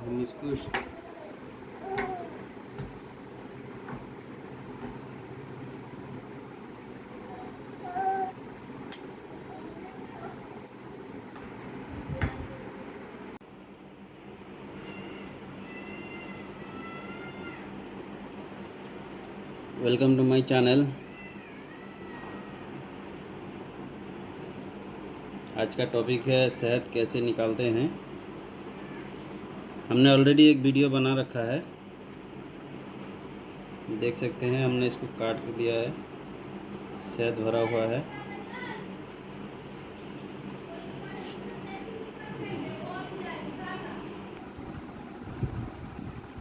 हम इसको welcome to my channel. आज का टॉपिक है शहद कैसे निकालते हैं। हमने ऑलरेडी एक वीडियो बना रखा है, देख सकते हैं। हमने इसको काट के दिया है, शहद भरा हुआ है।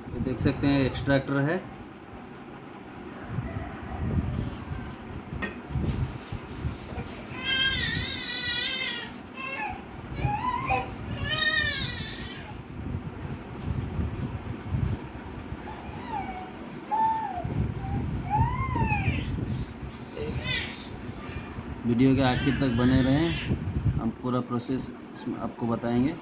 ये देख सकते हैं एक्सट्रैक्टर है। वीडियो के आखिर तक बने रहें, हम पूरा प्रोसेस इसमें आपको बताएंगे।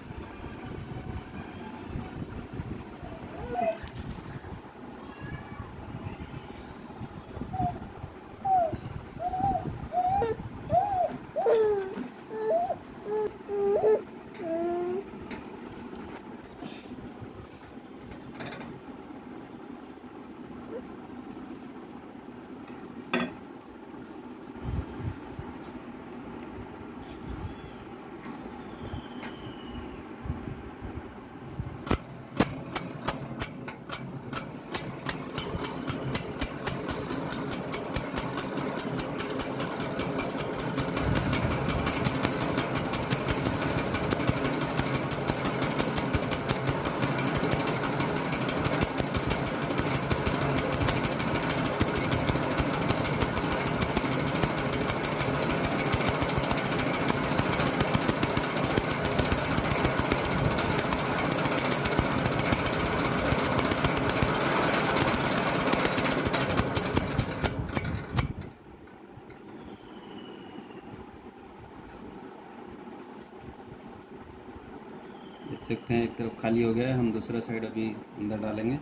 देख सकते हैं एक तरफ खाली हो गया है, हम दूसरा साइड अभी अंदर डालेंगे।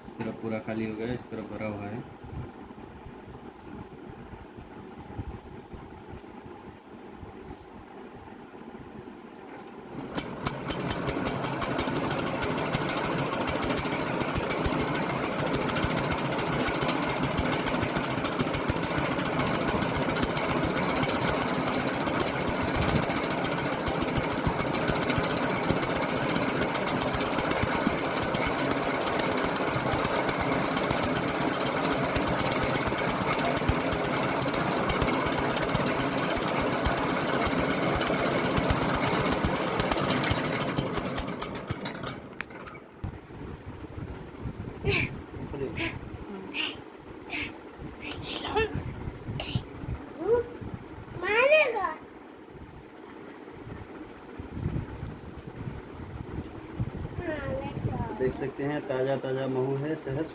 इस तरफ पूरा खाली हो गया है, इस तरफ भरा हुआ है। देख सकते हैं ताज़ा ताज़ा महू है शहद।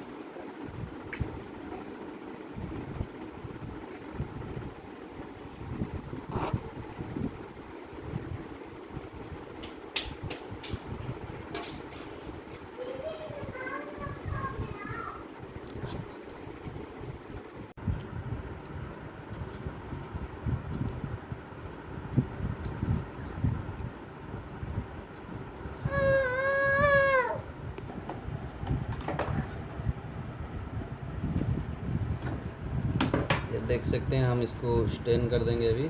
ये देख सकते हैं, हम इसको स्टेन कर देंगे अभी।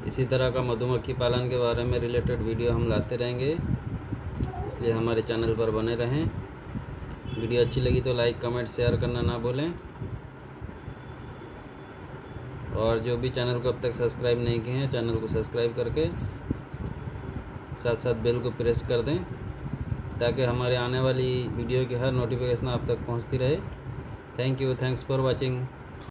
इसी तरह का मधुमक्खी पालन के बारे में रिलेटेड वीडियो हम लाते रहेंगे, इसलिए हमारे चैनल पर बने रहें। वीडियो अच्छी लगी तो लाइक कमेंट शेयर करना ना भूलें, और जो भी चैनल को अब तक सब्सक्राइब नहीं किए हैं चैनल को सब्सक्राइब करके साथ साथ बेल को प्रेस कर दें, ताकि हमारे आने वाली वीडियो की हर नोटिफिकेशन आप तक पहुंचती रहे। Thank you, thanks for watching.